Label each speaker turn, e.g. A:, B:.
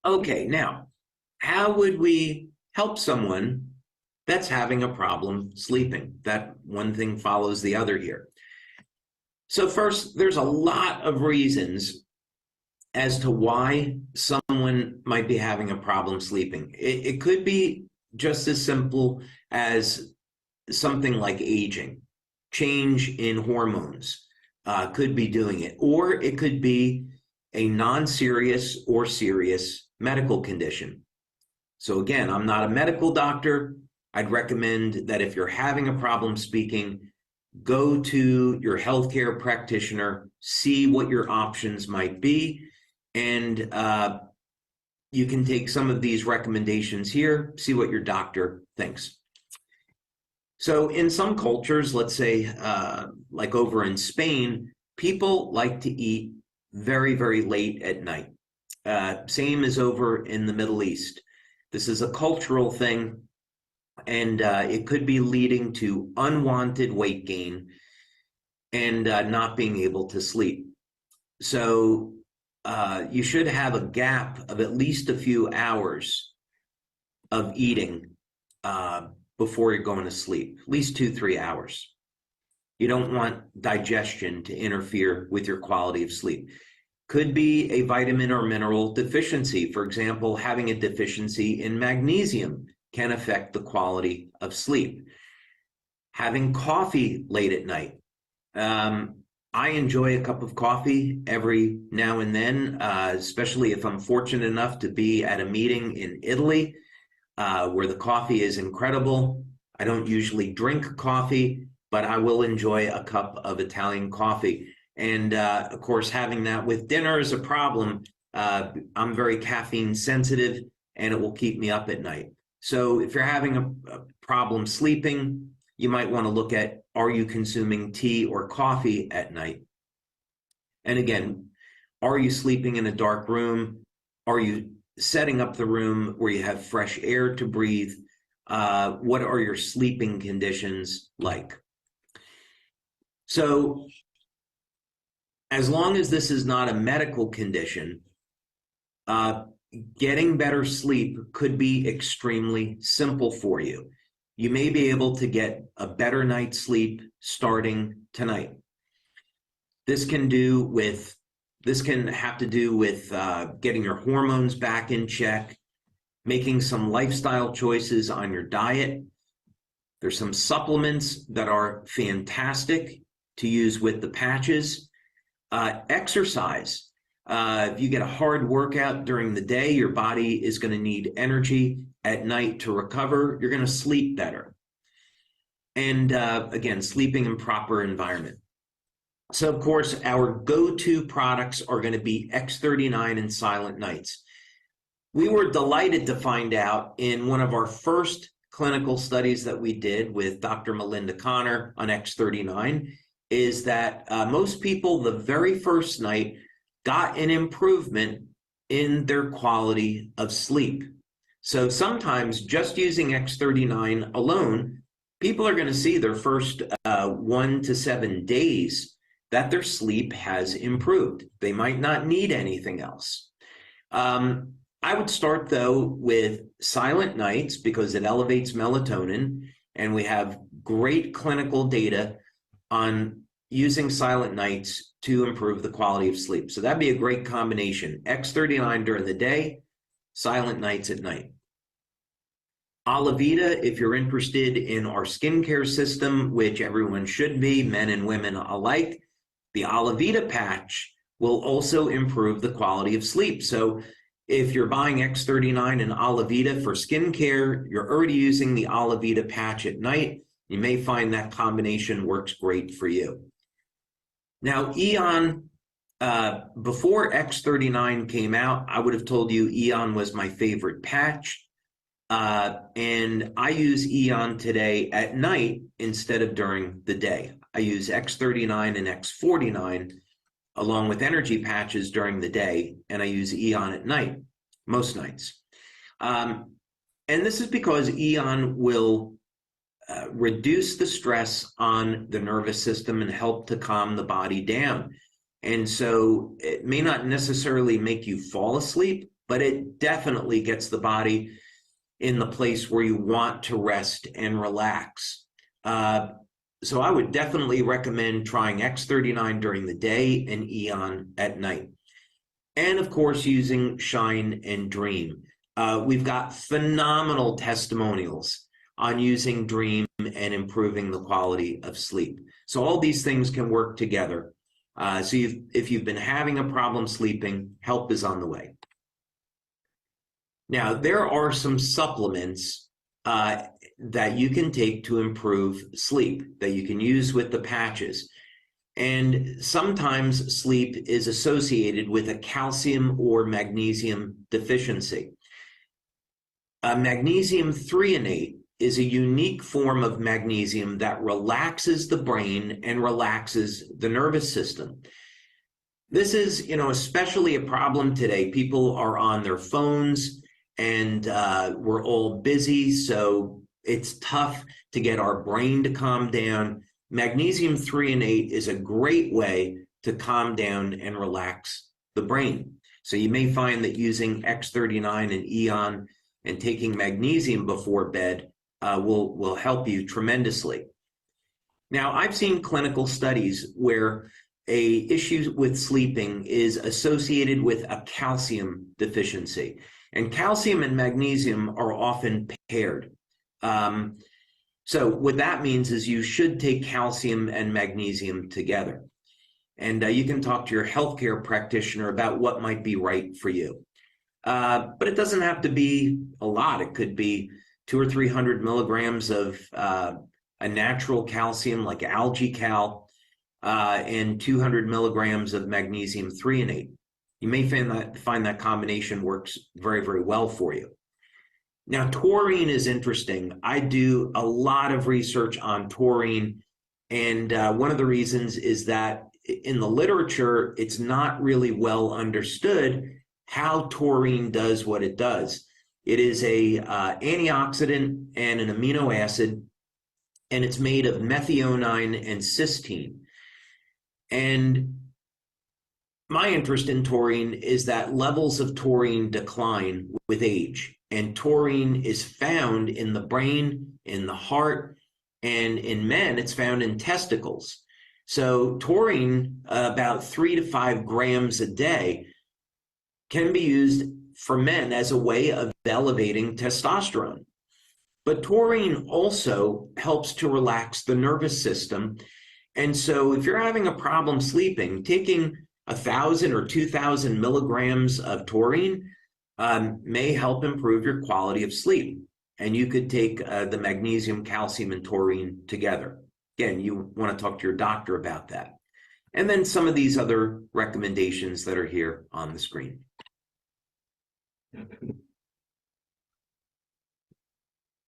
A: Okay, now, how would we help someone that's having a problem sleeping? That one thing follows the other here. So first, there's a lot of reasons as to why someone might be having a problem sleeping. It could be just as simple as something like aging, change in hormones could be doing it, or it could be a non-serious or serious medical condition. So again, I'm not a medical doctor. I'd recommend that if you're having a problem speaking, go to your healthcare practitioner, see what your options might be, and you can take some of these recommendations here, see what your doctor thinks. So in some cultures, let's say like over in Spain, people like to eat very, very late at night. Same as over in the Middle East. This is a cultural thing, and it could be leading to unwanted weight gain and not being able to sleep. So you should have a gap of at least a few hours of eating before you're going to sleep, at least 2-3 hours. You don't want digestion to interfere with your quality of sleep. Could be a vitamin or mineral deficiency. For example, having a deficiency in magnesium can affect the quality of sleep. Having coffee late at night. I enjoy a cup of coffee every now and then, especially if I'm fortunate enough to be at a meeting in Italy where the coffee is incredible. I don't usually drink coffee, but I will enjoy a cup of Italian coffee. And of course, having that with dinner is a problem. I'm very caffeine sensitive, and it will keep me up at night. So if you're having a problem sleeping, you might want to look at, are you consuming tea or coffee at night? And again, are you sleeping in a dark room? Are you setting up the room where you have fresh air to breathe? What are your sleeping conditions like? So as long as this is not a medical condition, getting better sleep could be extremely simple for you. You may be able to get a better night's sleep starting tonight. This can have to do with getting your hormones back in check, making some lifestyle choices on your diet. There's some supplements that are fantastic to use with the patches. Exercise. If you get a hard workout during the day, your body is going to need energy at night to recover. You're going to sleep better. And again, sleeping in proper environment. So, of course, our go-to products are going to be X39 and Silent Nights. We were delighted to find out in one of our first clinical studies that we did with Dr. Melinda Connor on X39 is that most people the very first night got an improvement in their quality of sleep. So sometimes just using X39 alone, people are going to see their first 1 to 7 days that their sleep has improved. They might not need anything else. I would start, though, with Silent Nights because it elevates melatonin, and we have great clinical data on using Silent Nights to improve the quality of sleep. So that'd be a great combination. X39 during the day, Silent Nights at night. Alavita, if you're interested in our skincare system, which everyone should be, men and women alike, the Alavita patch will also improve the quality of sleep. So if you're buying X39 and Alavita for skincare, you're already using the Alavita patch at night. You may find that combination works great for you. Now, Eon, before X39 came out, I would have told you Eon was my favorite patch. And I use Eon today at night instead of during the day. I use X39 and X49 along with energy patches during the day, and I use Eon at night, most nights. And this is because Eon will reduce the stress on the nervous system and help to calm the body down. And so it may not necessarily make you fall asleep, but it definitely gets the body in the place where you want to rest and relax. So I would definitely recommend trying X39 during the day and Eon at night. And of course, using Shine and Dream. We've got phenomenal testimonials on using Dream and improving the quality of sleep. So all these things can work together. So if you've been having a problem sleeping, help is on the way. Now, there are some supplements that you can take to improve sleep that you can use with the patches. And sometimes sleep is associated with a calcium or magnesium deficiency. Magnesium threonate is a unique form of magnesium that relaxes the brain and relaxes the nervous system. This is, especially a problem today. People are on their phones and we're all busy, so it's tough to get our brain to calm down. Magnesium threonate is a great way to calm down and relax the brain. So you may find that using X39 and Eon and taking magnesium before bed will help you tremendously. Now, I've seen clinical studies where a issue with sleeping is associated with a calcium deficiency. And calcium and magnesium are often paired. So what that means is you should take calcium and magnesium together. And you can talk to your healthcare practitioner about what might be right for you. But it doesn't have to be a lot. It could be 200 or 300 milligrams of a natural calcium like algae cal and 200 milligrams of magnesium threonate. You may find that combination works very, very well for you. Now, taurine is interesting. I do a lot of research on taurine, and one of the reasons is that in the literature, it's not really well understood how taurine does what it does. It is a antioxidant and an amino acid, and it's made of methionine and cysteine. And my interest in taurine is that levels of taurine decline with age, and taurine is found in the brain, in the heart, and in men, it's found in testicles. So taurine, about 3 to 5 grams a day, can be used for men as a way of elevating testosterone. But taurine also helps to relax the nervous system. And so if you're having a problem sleeping, taking 1,000 or 2,000 milligrams of taurine may help improve your quality of sleep. And you could take the magnesium, calcium, and taurine together. Again, you want to talk to your doctor about that. And then some of these other recommendations that are here on the screen.